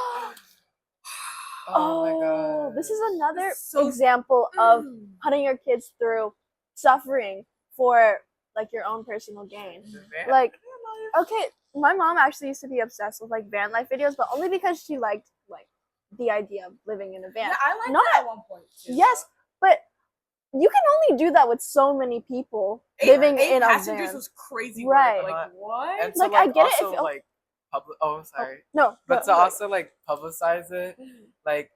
Oh my god! This is another example of putting your kids through suffering for like your own personal gain. Like, okay, my mom actually used to be obsessed with like van life videos, but only because she liked like the idea of living in a van. Yeah, I liked that at one point too. Yes, but you can only do that with so many people living in a van. Passengers was crazy, right? Like what? And so, like I get also, it. If like oh, sorry. No, but to also like publicize it, like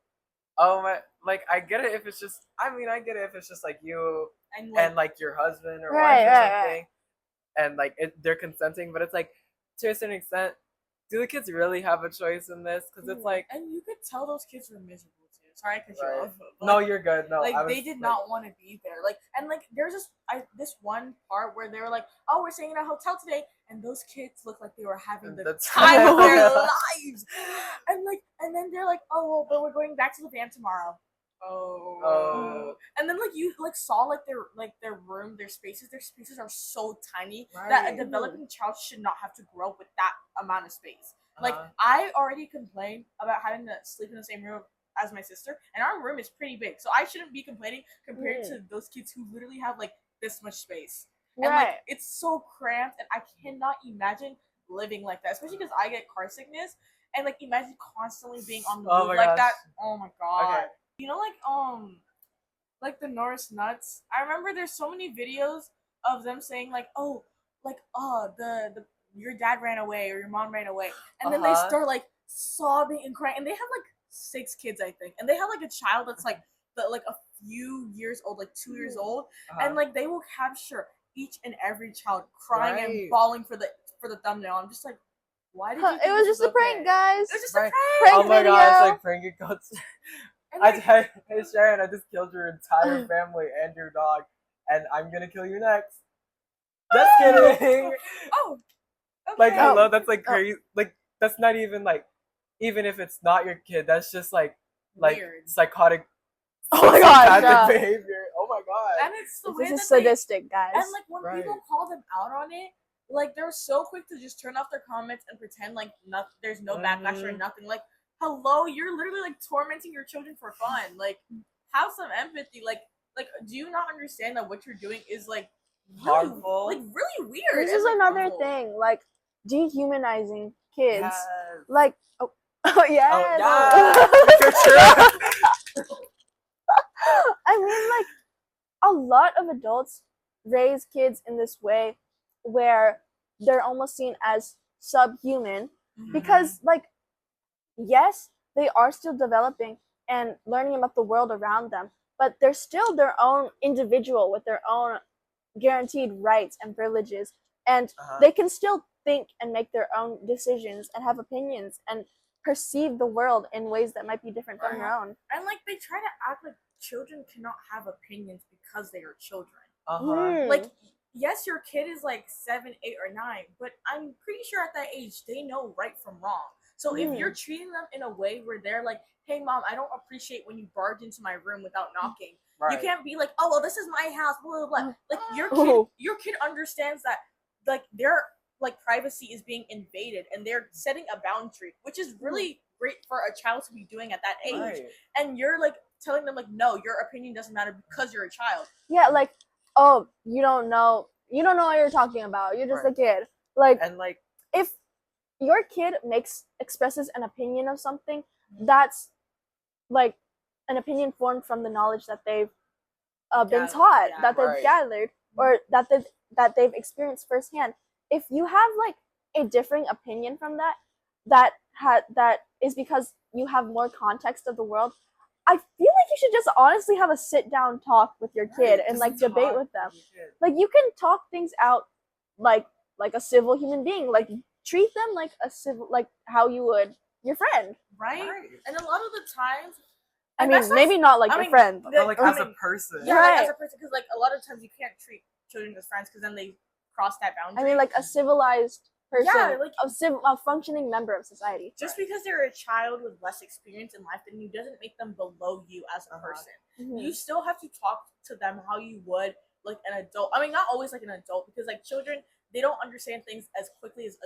like I get it if it's just. I mean, I get it if it's just like you and like your husband or wife or something, and like they're consenting. But it's like to a certain extent, do the kids really have a choice in this? Because it's like, and you could tell those kids were miserable too. Sorry, because you're off. No, you're good. No, like they did not want to be there. Like and like there's this one part where they were like, "Oh, we're staying in a hotel today," and those kids looked like they were having the time of their lives. And then they're like, "Oh, well, but we're going back to the van tomorrow." Oh. And then like you like saw like their room, their spaces are so tiny that a developing child should not have to grow up with that amount of space. Like I already complained about having to sleep in the same room as my sister, and our room is pretty big, so I shouldn't be complaining compared to those kids who literally have like this much space. And like it's so cramped, and I cannot imagine living like that, especially because I get car sickness, and like imagine constantly being on the move like that. Oh my god. Okay. You know, like the Norris nuts. I remember there's so many videos of them saying like, "Oh, like the your dad ran away or your mom ran away," and then they start like sobbing and crying, and they have like 6 kids, I think, and they have like a child that's like a few years old, like 2 years old, and like they will capture each and every child crying and bawling for the thumbnail. I'm just like, why did you? It was just a prank, guys. It was just a prank. Oh my god, it's like prank accounts. Hey Sharon, I just killed your entire family and your dog, and I'm gonna kill you next. Just kidding. Oh. Okay. Like hello, that's like crazy. Like that's not even like, even if it's not your kid, that's just like weird. Psychotic. Oh my god, behavior. Oh my god. And it's the way this is sadistic, guys. And like when people call them out on it, like they're so quick to just turn off their comments and pretend like there's no backlash or nothing. Like, hello, you're literally like tormenting your children for fun. Like, have some empathy. Like, do you not understand that what you're doing is like harmful? Like really weird. This is another thing, like dehumanizing kids. Yes. Like, oh yes. I mean, like, a lot of adults raise kids in this way where they're almost seen as subhuman because, like, yes, they are still developing and learning about the world around them, but they're still their own individual with their own guaranteed rights and privileges, and they can still think and make their own decisions and have opinions and perceive the world in ways that might be different from your own. And like they try to act like children cannot have opinions because they are children. Like, yes, your kid is like 7, 8, or 9, but I'm pretty sure at that age they know right from wrong. So if you're treating them in a way where they're like, "Hey mom, I don't appreciate when you barge into my room without knocking," you can't be like, "Oh well, this is my house," blah blah blah. Like your kid understands that like their like privacy is being invaded, and they're setting a boundary, which is really great for a child to be doing at that age. And you're like telling them like, no, your opinion doesn't matter because you're a child. Yeah, like, oh, you don't know what you're talking about. You're just a kid. Like, and like if your kid expresses an opinion of something, that's like an opinion formed from the knowledge that they've been taught, that they've gathered, or that they've experienced firsthand. If you have like a differing opinion from that is because you have more context of the world. I feel like you should just honestly have a sit down talk with your kid and like debate with them. Like you can talk things out like a civil human being. Like treat them like a civil, like how you would your friend. Right? And a lot of the times, I mean, maybe not like your friend, but like as a person. Yeah, like as a person, because like a lot of times you can't treat children as friends because then they cross that boundary. I mean, like a civilized person, like a functioning member of society. Just because they're a child with less experience in life than you doesn't make them below you as a person. You still have to talk to them how you would like an adult. I mean, not always like an adult, because like children, they don't understand things as quickly as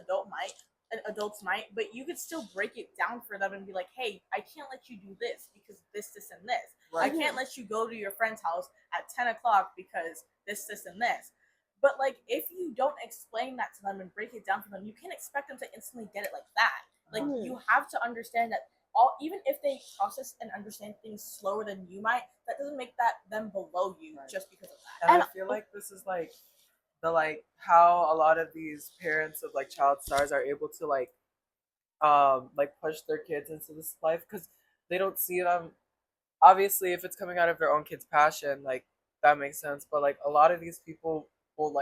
adults might, but you could still break it down for them and be like, hey, I can't let you do this because this, and this. I can't let you go to your friend's house at 10 o'clock because this, and this. But like, if you don't explain that to them and break it down for them, you can't expect them to instantly get it like that. Like, you have to understand that even if they process and understand things slower than you might, that doesn't make them below you just because of that. And I feel like this is like how a lot of these parents of like child stars are able to like push their kids into this life, because they don't see them. Obviously, if it's coming out of their own kid's passion, like that makes sense. But like a lot of these people will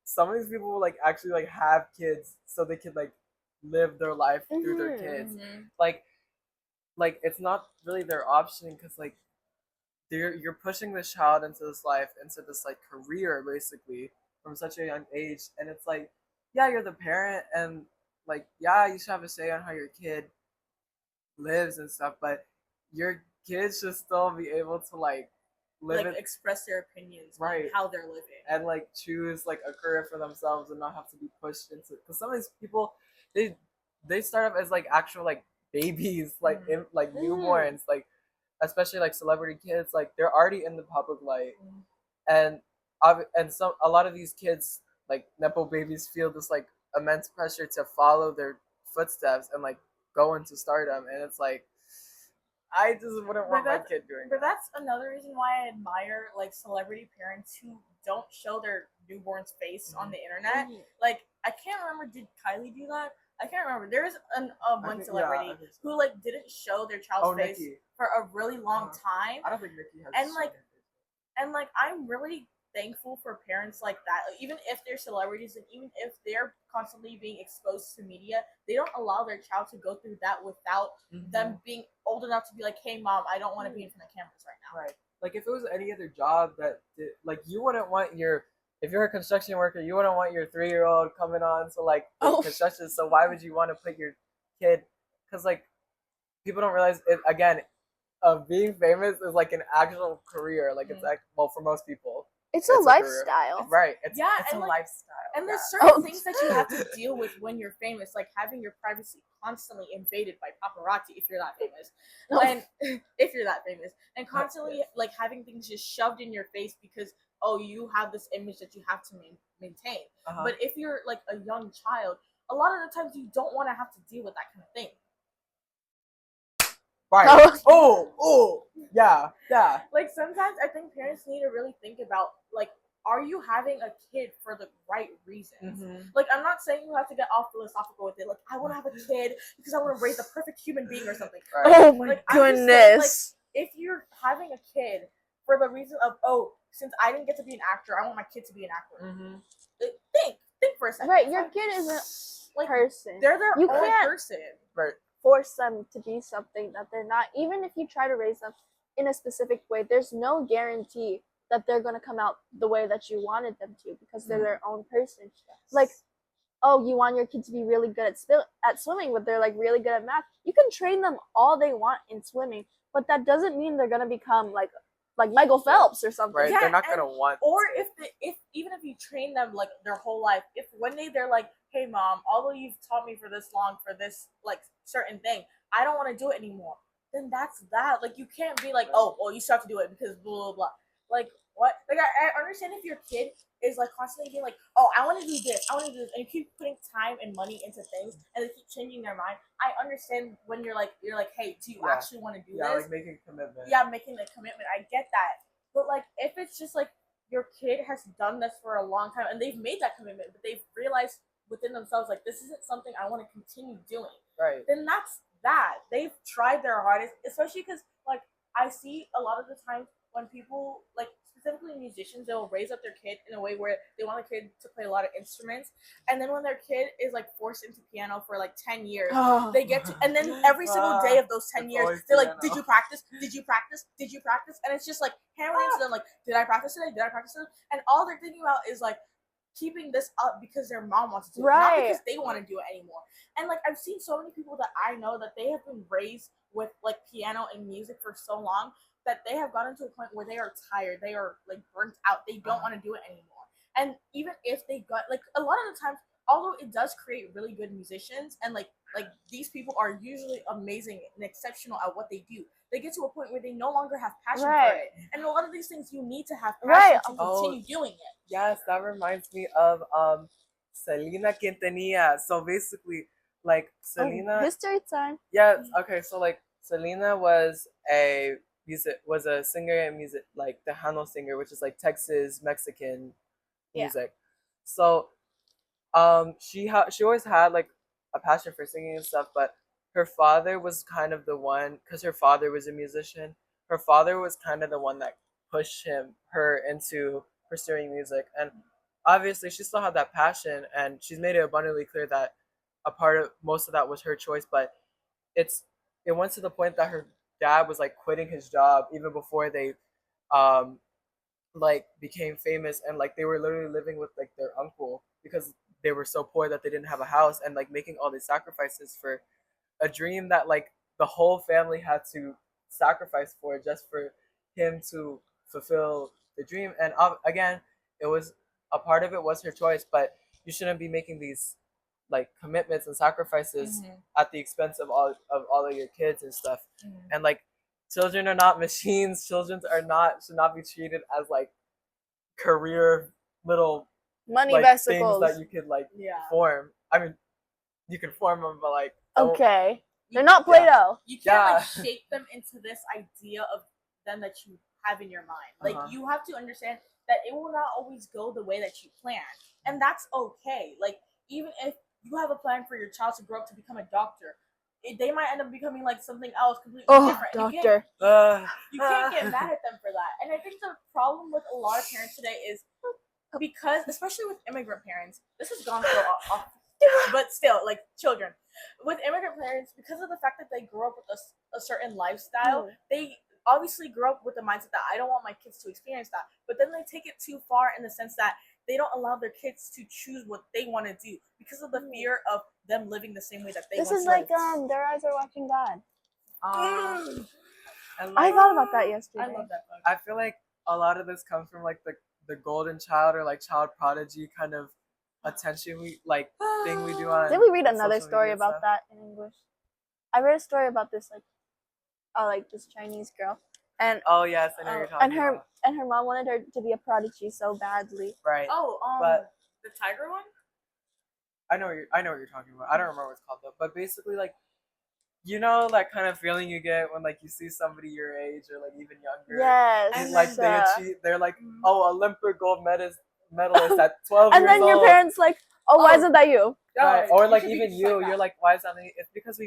some of these people will like actually like have kids so they can like live their life through their kids. Like it's not really their option, because like you're pushing this child into this life, into this like career basically from such a young age. And it's like, yeah, you're the parent, and like, yeah, you should have a say on how your kid lives and stuff, but your kids should still be able to like live express their opinions on how they're living, and like choose like a career for themselves and not have to be pushed into it. Because some of these people, they start off as like actual like babies, like like newborns, like especially like celebrity kids, like they're already in the public light. And a lot of these kids, like nepo babies, feel this like immense pressure to follow their footsteps and like go into stardom. And it's like, I just wouldn't want my kid doing that. But that's another reason why I admire like celebrity parents who don't show their newborn's face on the internet. Like, I can't remember, did Kylie do that? I can't remember. There is one celebrity who like didn't show their child's face for a really long time. I don't think Nikki has. And I'm really thankful for parents like that. Even if they're celebrities and even if they're constantly being exposed to media, they don't allow their child to go through that without them being old enough to be like, hey mom, I don't want to be in front of cameras right now. Right. Like if it was any other job that like you wouldn't want if you're a construction worker, you wouldn't want your 3-year-old coming on to like construction. So why would you want to put your kid? Because like people don't realize it again. Being famous is like an actual career. Like it's like, well, for most people, it's a lifestyle, right? It's a like, lifestyle. And there's certain things that you have to deal with when you're famous, like having your privacy constantly invaded by paparazzi if you're that famous, and if you're that famous, and constantly like having things just shoved in your face because you have this image that you have to maintain. But if you're like a young child, a lot of the times you don't want to have to deal with that kind of thing. Right. Yeah. Like sometimes I think parents need to really think about like, are you having a kid for the right reasons? Like, I'm not saying you have to get all philosophical with it. Like, I want to have a kid because I want to raise a perfect human being or something. Right. Oh my goodness! Saying, like, if you're having a kid for the reason of since I didn't get to be an actor, I want my kid to be an actor. Think for a second. Right, your kid isn't like person. They're their own person. Right. Force them to be something that they're not. Even if you try to raise them in a specific way, there's no guarantee that they're going to come out the way that you wanted them to, because they're their own person. Like, you want your kid to be really good at swimming, but they're like really good at math. You can train them all they want in swimming, but that doesn't mean they're going to become like Michael Phelps or something. Right, they're not going to want or even if you train them like their whole life, if one day they're like, hey mom, although you've taught me for this long for this like certain thing, I don't want to do it anymore, then that's that. Like, you can't be like, you still have to do it because blah blah blah. Like, what? Like I understand if your kid is like constantly being like, oh, I want to do this, I want to do this, and you keep putting time and money into things, and they keep changing their mind. I understand when you're like, hey, do you actually want to do this? Like making a commitment. Yeah, making the commitment. I get that, but like if it's just like your kid has done this for a long time and they've made that commitment, but they've realized within themselves like this isn't something I want to continue doing. Right. Then that's that. They've tried their hardest, especially because like I see a lot of the times when people like specifically musicians, they'll raise up their kid in a way where they want their kid to play a lot of instruments, and then when their kid is like forced into piano for like 10 years, they get to, and then every single day of those 10 years, they're like, did you practice? Did you practice? Did you practice? And it's just like hammering into them, like, did I practice today? Did I practice today? And all they're thinking about is like keeping this up because their mom wants to do it, not because they want to do it anymore. And like I've seen so many people that I know that they have been raised with like piano and music for so long that they have gotten to a point where they are tired, they are like burnt out, they don't want to do it anymore. And even if they got like a lot of the times, although it does create really good musicians and like these people are usually amazing and exceptional at what they do, they get to a point where they no longer have passion for it. And a lot of these things you need to have passion to continue doing it. Yes, that reminds me of Selena Quintanilla. So basically, like Selena. History time. Yeah. Okay. So like Selena was a singer and music, like Tejano singer, which is like Texas Mexican music. So she always had like a passion for singing and stuff, but her father was kind of the one, because her father was a musician. Her father was kind of the one that pushed her into pursuing music, and obviously she still had that passion, and she's made it abundantly clear that a part of most of that was her choice. But it went to the point that her dad was like quitting his job even before they like became famous, and like they were literally living with like their uncle because they were so poor that they didn't have a house, and like making all these sacrifices for a dream that like the whole family had to sacrifice for just for him to fulfill the dream. And again, it was a part of it was her choice, but you shouldn't be making these like commitments and sacrifices at the expense of all of your kids and stuff. And like children are not machines. Children should not be treated as like career little money like, vesicles things that you could like form. I mean, you can form them, but like okay, they're not Play-Doh. You can't like shape them into this idea of them that you have in your mind. Like you have to understand that it will not always go the way that you plan, and that's okay. Like even if you have a plan for your child to grow up to become a doctor, they might end up becoming like something else completely different. Doctor. You can't get mad at them for that. And I think the problem with a lot of parents today is because, especially with immigrant parents, this has gone so off, but still, like children with immigrant parents, because of the fact that they grow up with a certain lifestyle, they obviously grow up with the mindset that I don't want my kids to experience that. But then they take it too far in the sense that they don't allow their kids to choose what they want to do because of the fear of them living the same way that they want to live. This is like Their Eyes Are Watching God. I thought about that yesterday. I love that book. I feel like a lot of this comes from like the golden child or like child prodigy kind of attention thing we do on. Did we read another story about that in English? I read a story about this like this Chinese girl, and yes, I know you're talking about. And her mom wanted her to be a prodigy so badly. Right. But the tiger one. I know what you're talking about. I don't remember what it's called though. But basically, like, you know, that kind of feeling you get when like you see somebody your age or like even younger. Yes. And like they achieve, they're like, Olympic gold medalist at 12 and years then your old. parents like, why isn't that you? Right. Or like even you're like, why is that me? It's because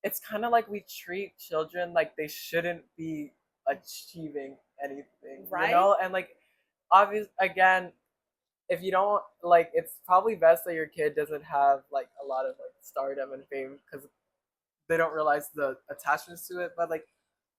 it's kind of like we treat children like they shouldn't be achieving anything, right? You know, and like obvious again, if you don't like, it's probably best that your kid doesn't have like a lot of like stardom and fame because they don't realize the attachments to it. But like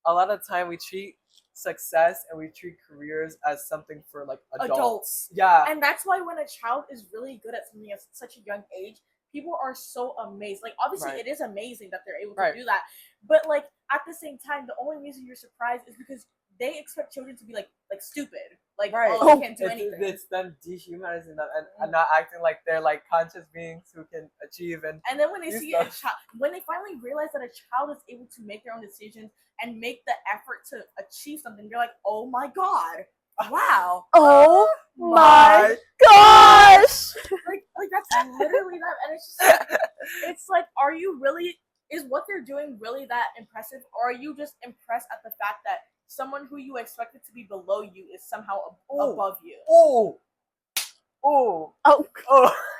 a lot of the time we treat success and we treat careers as something for like adults. Yeah. And that's why when a child is really good at something at such a young age, people are so amazed. Like obviously it is amazing that they're able to do that. But like at the same time, the only reason you're surprised is because they expect children to be like stupid. Like they can't do anything. It's them dehumanizing them and not acting like they're like conscious beings who can achieve and then when they see a child, when they finally realize that a child is able to make their own decisions and make the effort to achieve something, they're like, oh my god, wow. Oh my gosh! Like that's literally that, and it's just like, it's like, are you really? Is what they're doing really that impressive, or are you just impressed at the fact that someone who you expected to be below you is somehow above you? Oh.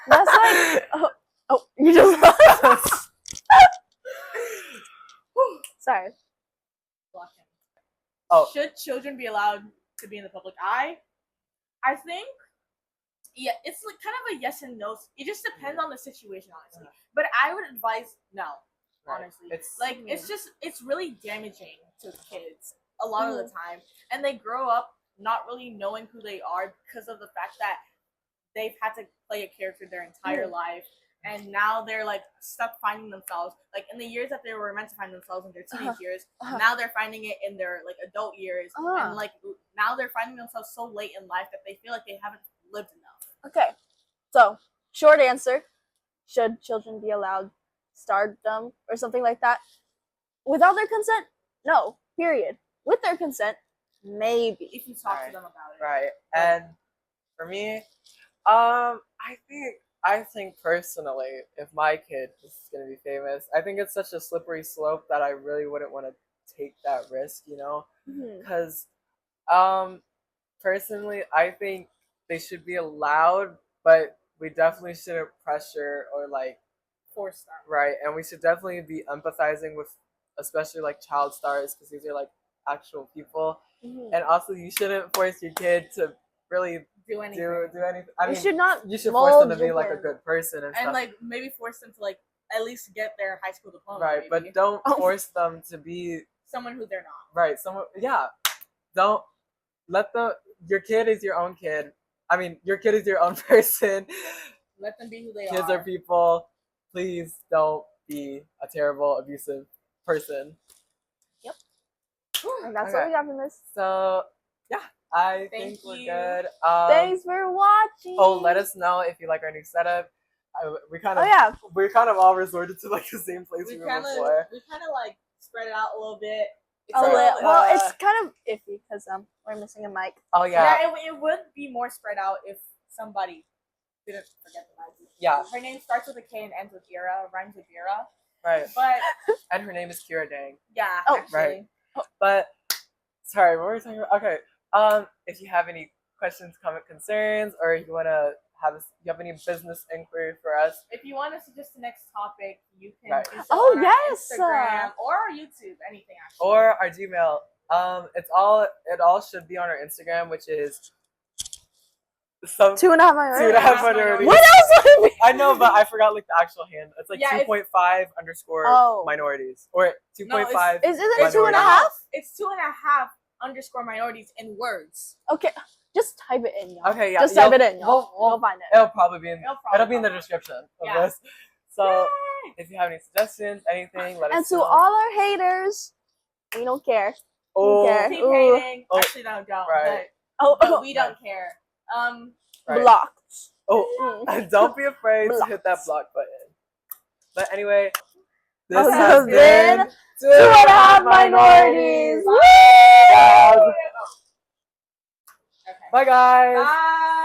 That's like you just sorry. Block him. Oh. Should children be allowed to be in the public eye? I think, yeah, it's like kind of a yes and no. It just depends on the situation, honestly. But I would advise no, honestly. It's really damaging to kids a lot of the time, and they grow up not really knowing who they are because of the fact that they've had to play a character their entire life, and now they're like stuck finding themselves like in the years that they were meant to find themselves in their teenage years. Now they're finding it in their like adult years, and like now they're finding themselves so late in life that they feel like they haven't lived enough. Okay, so short answer: should children be allowed stardom or something like that without their consent? No. Period. With their consent, maybe. If you talk to them about it, right? And for me, I think personally, if my kid is gonna be famous, I think it's such a slippery slope that I really wouldn't want to take that risk, you know? Because, personally, I think they should be allowed, but we definitely shouldn't pressure or like force them. Right, and we should definitely be empathizing with, especially like child stars, because these are like actual people, and also you shouldn't force your kid to really do anything. I mean, you should force them to be like a good person and stuff. Like maybe force them to like at least get their high school diploma. Right, maybe. but don't force them to be someone who they're not. Right, don't let your kid is your own kid. I mean, your kid is your own person. Let them be who they are. Kids are people. Please don't be a terrible, abusive person. Yep. And that's what we got from this. So, yeah. I think we're good. Thanks for watching. Oh, let us know if you like our new setup. We kind of all resorted to like the same place we were before. We kind of like spread it out a little bit. Well, it's kind of iffy because we're missing a mic. Oh yeah. Yeah, it would be more spread out if somebody didn't forget the mic. Yeah. Her name starts with a K and ends with Kyra, rhymes with Kyra. Right. But and her name is Kyra Dang. Yeah. Actually. Right. But sorry, what were we talking about? Okay. If you have any questions, comment, concerns, or if you wanna you have any business inquiry for us. If you want to suggest the next topic, you can do so on our Instagram or our YouTube, anything actually. Or our Gmail. It all should be on our Instagram, which is 2.5 minorities. What else would it be? I know, but I forgot like the actual hand. It's like 2.5 underscore minorities. Or 2.5. Isn't it 2.5? It's 2.5 underscore minorities in words. Okay. Just type it in, y'all. Okay, yeah. Just type it in, y'all. We'll find it. It'll probably be in the description of this. So if you have any suggestions, anything, let us know. And to all our haters, we don't care. Keep hating. Actually, no, don't. Right. But we don't care. Blocked. Don't be afraid to hit that block button. But anyway, this has been 2.5 minorities. Okay. Bye guys. Bye.